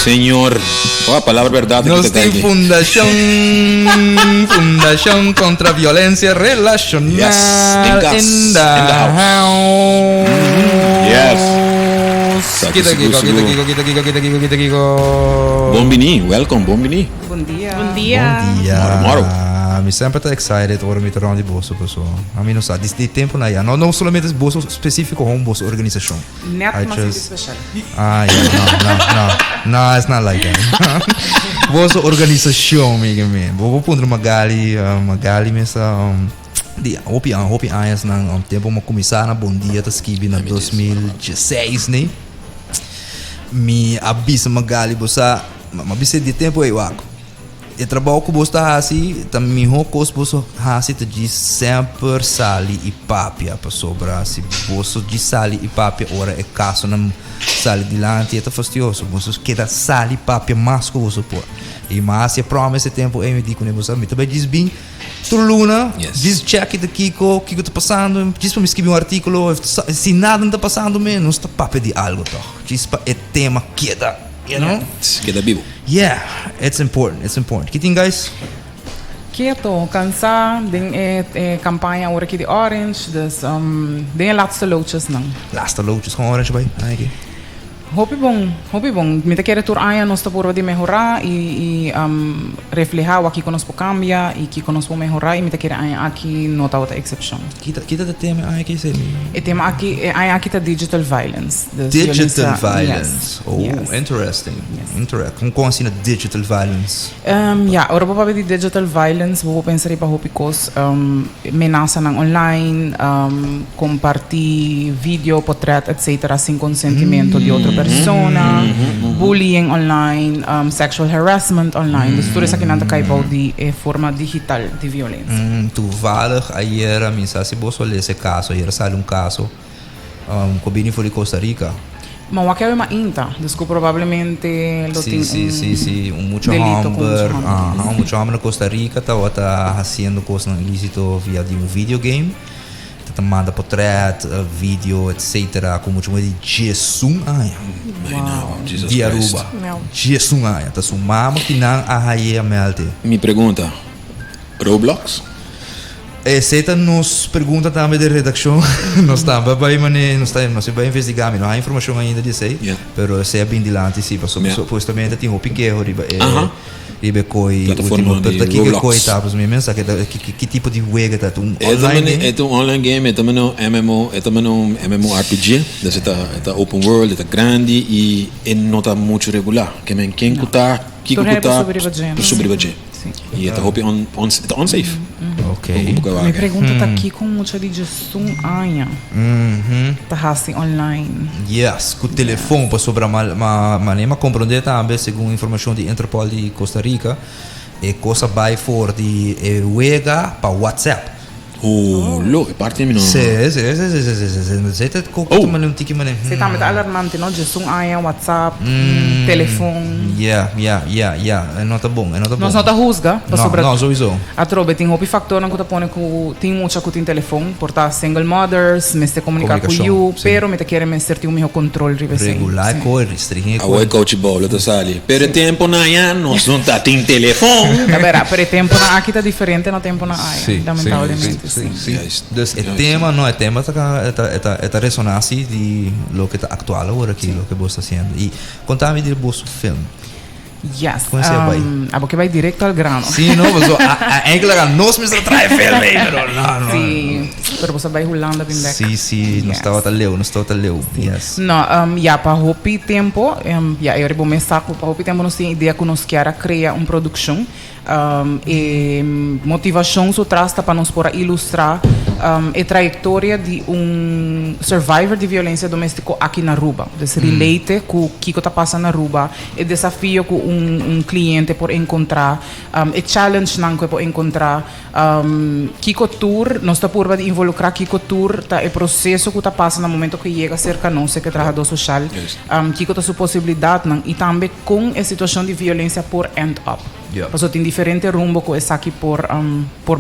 Senhor. Oh, a palavra verdade Nós que te temos Fundação contra a Violência Relacional. Yes, in the house. Yes. Kita Kiko. Bombini, welcome, Bombini. Bom dia. Bom dia. Moro. Me sempre está excited ora me tornar de bolso pessoal. A mim não sabe, de tempo na não somente bolso específico, como bolso organização. Net mas special. No, it's not like that. Bolso organização, amiga minha. Vou pôr Magali mesa hopi anos na tempo uma começar na Bom Dia tá escrevi na 2016, né? Me abisa Magali bossa, abisa de tempo aí waco. E trabalho com você assim, também me cos você assim te diz sempre sali e papia para sobrar se você diz sali e papia ora é caso não sali de lante é fastidioso você quer sali e papia mais que você pode e mas se promessa tempo eu me digo com você me também diz bem tu luna diz check de Kiko tá passando diz para me escrever artículo se nada está passando menos está papia de algo toch diz para é tema queda. You know? Queda vivo. Yeah, it's important. Que tem, guys? Quieto, cansado, tem campanha agora aqui de Orange, dus tem laatste loodjes não. Laatste loodjes com Orange bij? Hopi bom. Me quer tur aia nós por de melhorar e reflejar o que conosco cambia e que conosco melhorar e me quer aia aqui nota outra excepção. Kita de tema aia que sei. E tema aqui aia aqui tá digital violence. Digital violence. Yes. Oh, yes. Interesting. Como assim digital violence? Ora para de digital violence, vou pensar para hopi cos ameaça na online, compartilhar vídeo, portrait, etc. sem consentimento de outra persona, bullying online, sexual harassment online. Dus tudo isso aqui nada cai de forma digital de violência. Toevallig, ayer, minsa, se você ler esse caso, ayer saiu caso, que foi de Costa Rica. Mas o que é uma inta, desculpa, provavelmente sim, mucho homem na Costa Rica tá fazendo coisas ilícitas via de videogame. Manda portrait, vídeo, etc. Com muito de Jesus de Aruba. Jesus tá sumama que não arraia melte. Me pergunta, Roblox? Essa nos pergunta também da redação. Nós estamos vai investigar, não há informação ainda disso aí. Mas se é bem dilante, sim, supostamente tem um piqueiro ribe coi plataforma de Roblox. Que tipo de jogo tá online game, é um MMORPG, das é open world, é grande e não tá muito regular. Quem tá sobreviver. E é unsafe. Ok. Me pergunta tá aqui com muita de gestão aia. Tá assim online. Yes, com o telefone para sobrar mas compreender também segundo informação de Interpol de Costa Rica, é coisa vai for de wega para WhatsApp. Lo, parte não. Sim. Você tá com um tiki mané. Você tá muito alarmante, não? Gestão aia, WhatsApp, telefone. Yeah. Não tá bom. Nós não tá rusga, para sobrar. Não, sowieso. A trobe tem outro fator não que tá pondo que tem muita que tem telefone, por tá single mothers, me se comunicar com you, pero me te quer me ser um controle regular com restringir. A oi coach bola tá sali. Per tempo na aia, nós não tá tem telefone. A ver, per tempo na aqui tá diferente no tempo na aia, lamentavelmente. Sim. Dus het tema tá ressonância de lo que tá atual agora aqui, lo que você está fazendo. E contame de bolso filme. Yes. Porque vai direto ao grano. Sim, não, mas a Engla nós mesmo traz filme, não. Sim, pero você vai rolando bem back. Sim, não estava até leu. Yes. Não, para hopi tempo, eu vou começar para hopi tempo nós tem ideia que nós quer criar uma produção. E motivação só traz para nós para ilustrar a trajetória de survivor de violência doméstica aqui na Aruba. Desse relate com o que está passando na Aruba, e desafio com cliente por encontrar, e challenge que por encontrar, Kiko Tour, nós está por involucrar Kiko Tour, tá o processo que está passando no momento que chega cerca nós que trabalhador social, Kiko está sua possibilidade e também com a situação de violência por end up. Porque tem diferente rumbo que essa aqui por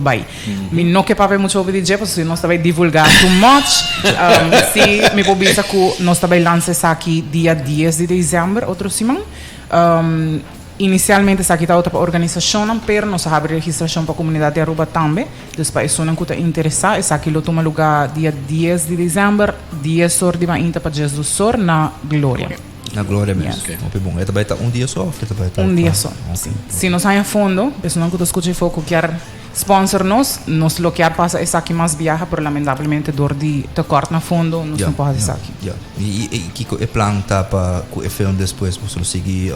baixo. Não que para ver muito sobre DJ, porque nós também divulgar too much. Se me publica que nós também lança essa aqui dia 10 de dezembro, outro semana. Inicialmente sa kita outra organização pero nós abre registração para a comunidade de Aruba também. Dus para isso não custa interessar, essa aqui toma lugar dia 10 de dezembro, 10 horas de manhã para Jesus Sor na Glória. Na Glória mesmo. Yes. Okay, bom. Esta vai estar um dia só? Dia só. Okay. Se nós saímos a fundo, pessoal que escuta foco quer sponsor nos lo que passa essa aqui mais viaja, pero lamentavelmente dor de corta na fundo, nós não pode isso aqui. E que é plano tá para o filme depois, você seguir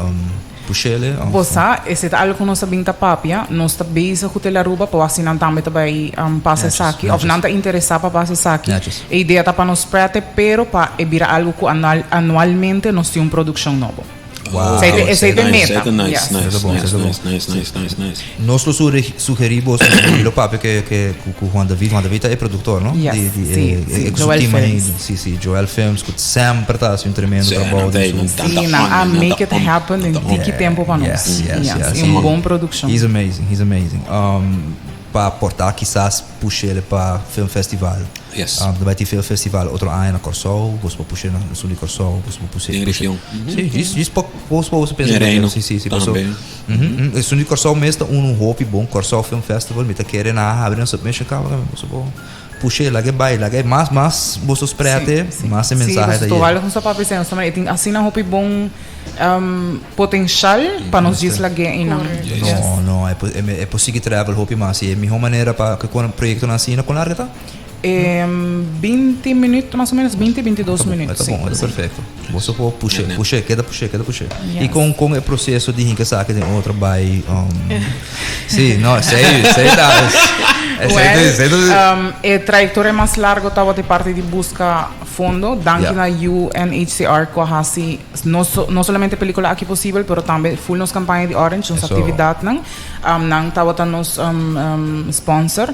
puxele? Você, esse é algo que nós sabemos da papia, nós está bem com a Aruba, para assim não também também passa isso aqui, ou não está interessado para passar isso aqui. A ideia tá para nós prate, pero para virar algo que anualmente nós temos produção nova. Wow. Essa é a meta. Nice. Nós sugerimos o papel que o Juan David é produtor, não? Yes, sim, Joel Films. Sim, Joel Films, que sempre está assim um tremendo trabalho. Sim, a make it happen em que tempo para nós. Yes. Uma boa produção. He's amazing. Para portar quizás puxe ele para film festival. Yes. Vai ter film festival outro ano na Corsol, você pode puxar no sul de Corsol, você pode puxar. Em região. Sim, isso você pensa. Sim. Também. O sul de Corsol mesmo hope bom Corsol Film Festival, me tá querendo abrir uma submission cá, você pode puxar lá que vai, mas você sprete, mais mensagem daí. Sim, você com sua papel sendo também, tem assim na hope bom potencial para nos dizer lá que não, é possível trabalhar hope mais, é a melhor maneira para que quando o projeto nasce com larga tá? 20 minutos, mais ou menos 22 minutos. Tá bom, é perfeito. Você pode puxar, queda. Yes. E com o processo de que sabe que tem outro vai. Sim, não, sei a trajetória mais larga estava de parte de busca fundo, dentro da UNHCR, que assim, não somente a película aqui possível, mas também full nos campanha de Orange, nos atividades, não estava nos sponsor.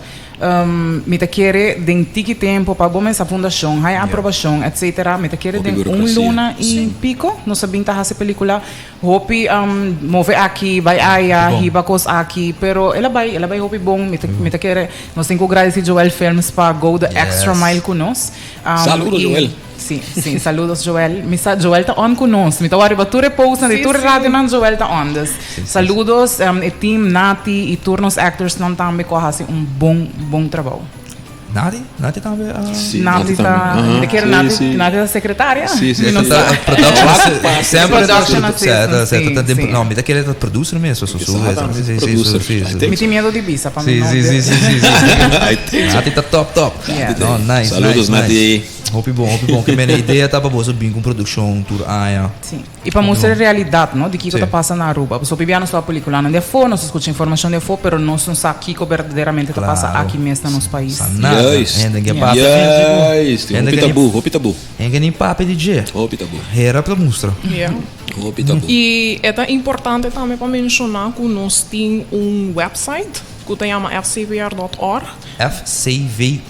Me te quer de que tempo para bom essa fundação, a aprovação, etc. Me te quer de luna e pico, não sabia essa película. Hope move aqui, vai aí, riba cos aqui, pero ela vai hope bom. Me te quer, nós temos que agradecer Joel Films para go the extra mile com nós. Saludos, Joel. Sim, saludos Joel. Joel está on com nós. Me está arriba tu repousa de tu rádio não Joel está on. Saludos e team Nati e turnos actors não também com assim bom trabalho. Nati também. Nati está, Nati da secretária. Sim. Sempre production. Não, me daquele producer mesmo, Sim. Me tem medo de bisa para mim. Sim. Nati está top. Nice. Saludos, Nati. Hope bom, que a minha ideia tá para você vir com produção tour aia. Sim. E para mostrar a realidade, não, de que está passando na Aruba. Você pibiano só a película não de fora, nós escuta informação de fora, pero nós não sabe que verdadeiramente está passando aqui mesmo no nosso país. Hopi tabu. Ainda nem papo de dia. Hopi tabu. Era para mostrar. Hopi tabu. E é importante também para mencionar que nós temos website que se chama fcvr.org. FCVR.org.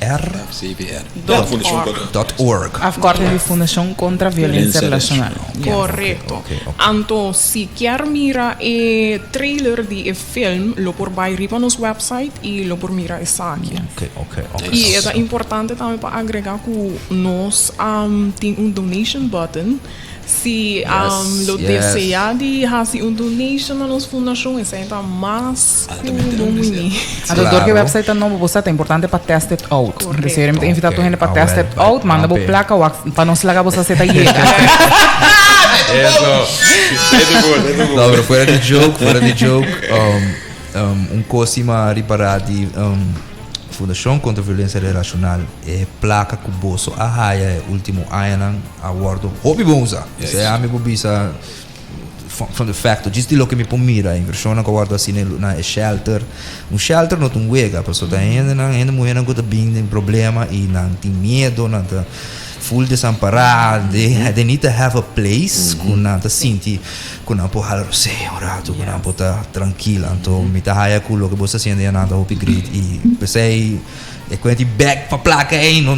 Afkorting de Fundação contra a Violência Relacional. Correto. Então, se quer mirar o trailer de filme, lo por vai riba nos website e lo por mirar essa aqui. Ok. E é importante também para agregar que nós temos donation button. Se lo deseja de fazer donation na nossa fundação, isso é mais bonito. A doutor que o website é novo, você é importante para test it out. Desejaria invitar a gente para test it out, manda boa placa para não se largar você a ir. Não, pero fuera de joke, coisa reparar de Fundação contra a Violência Relacional é placa que o bolso é o último ano award hobby bonza. Isso é amigo bisa from the fact just de lo que me pomira em versão que guarda assim na shelter shelter não tem wega pessoa tá ainda mulher não tem bem problema e não tem medo não tá full desamparado they need to have a place com não tá sentir com não pode falar um rato com não pode estar tranquila então me tá haia com o que você sente nada hope great e pensei E quando ti back pa placa aí, não,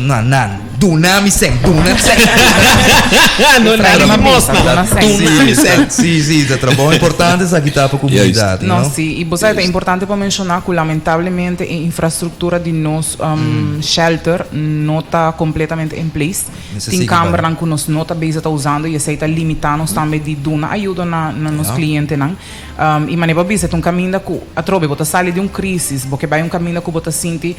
duna mi seng. Não Frega uma pista, dona Seng. Sim, é trabalho importante essa aqui tá para a comunidade, Não, não? sim. E você é importante para mencionar que, lamentavelmente, a infraestrutura de nos shelter não está completamente em place. Necessita Tem câmera para- que nós não está usando e aceita limitar nos também de duna ajuda na nos clientes, não? E maneira bisa um caminho que a trobe bota sair de crise, porque vai caminho que bota sente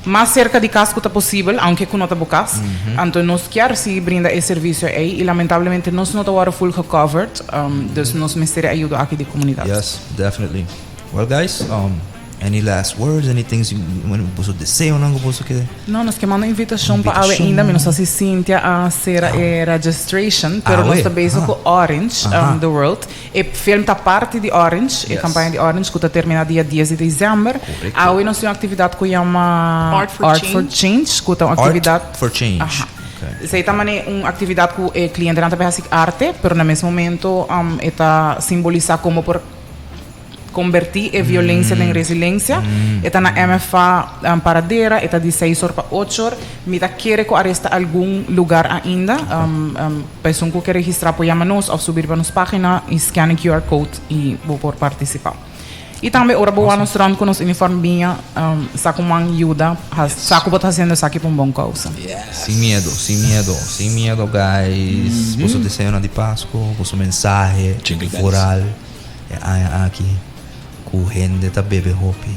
mais cerca de casa que está possível, aunque que não está bocas. Então, nós queremos se brinda esse serviço aí e, lamentavelmente, nós não estamos full covered. Então, nós precisamos ajuda aqui da comunidade. Yes, definitely. Well, guys, any last words? Any things you want desejo não que que? Não, nós queremos uma invitação para a ainda, mas nós assistimos a ser a registration, pero nós também com Orange, the World. E o filme está parte de Orange, a campanha de Orange, que está terminada dia 10 de dezembro. Aí nós temos uma atividade que chama Art for Change, que é uma atividade... Art for Change. Isso aí também é uma atividade que o cliente não tem arte, pero no mesmo momento está simbolizar como por convertir a violência em resiliência. Está na MFA paradeira, está de 6 horas para 8 horas. Me da querer que arresta algum lugar ainda. Pessoa que quer registrar, pode chamar-nos ou subir para nossa página e scanar QR Code e vou por participar. E também, ora boa nos ramo com os uniformes bem, saco uma ajuda, saco botar fazendo saco para uma boa causa. Sem medo, guys. Posso desejo de Páscoa, posso mensagem, Jingle bells. oral, aqui. Com gente tá bebe hopi,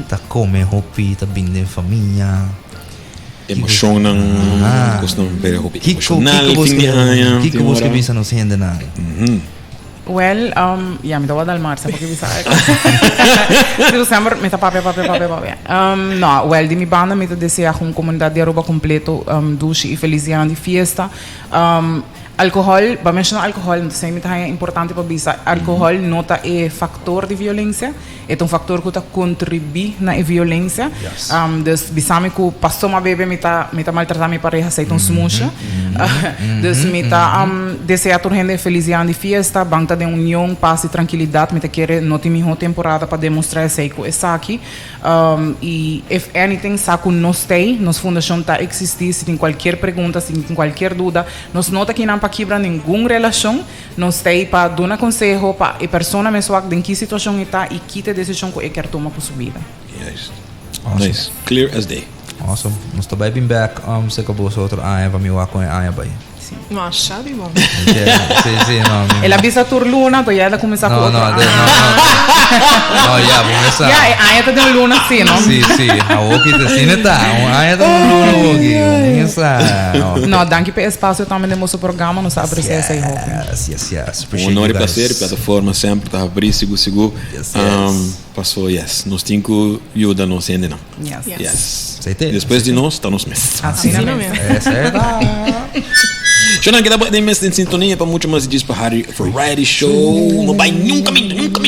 tá come hopi, tá vindo em família. Emoção não costuma ver roupa emocional, fim de ano. Que você pensa não se rende nada? Well, ya me tava dal marcha porque bisa. December me tá pape. No, well, de mi banda me tá desejar uma comunidade de Aruba completo, dulce e feliz ano de fiesta. Alcohol, para mencionar alcohol, é importante para bisa. Alcohol nota é factor de violência, é factor que contribui na violência. Dus bisame que passou uma bebê me tá maltratar minha pareja, sei smusha. Dus me tá desejar a gente feliz ano de fiesta, banca de união, paz e tranquilidade, me tá querer não ter minha temporada para demonstrar sei que é aqui. E if anything, saco nós tem, nos fundação tá existir, se tem qualquer pergunta, se tem qualquer dúvida, nós nota que não para quebrar nenhuma relação, nós temos para dar um conselho para a pessoa mesmo em que situação está e que decisão que quer tomar para sua vida. Yes. Awesome. Nice. Clear as day. Awesome. Nós tá bem back. Você acabou só outro para me com a bem. Nossa, de bom. Sim, não. Ela avisa tur luna, tu já começa com Não, outra. já, vamos começar. Já, tem luna sim, não? Sim. A outra assim tá. Aí tá um aqui. Vamos começar. Não, danke pelo espaço também do nosso programa, nos aprecia essa Yes. Um honor e prazer, a plataforma sempre está a abrir, seguro. Yes. Passou, yes. Nós temos que ajudar nós ainda não. Yes. Yes. Aceitei. Depois de nós, está nos mesmos. Assim Assim mesmo. mesmo. É certo. Shonan, kita buat em sintonia para muito mais dias para Hari Variety Show. Não vai nunca minta.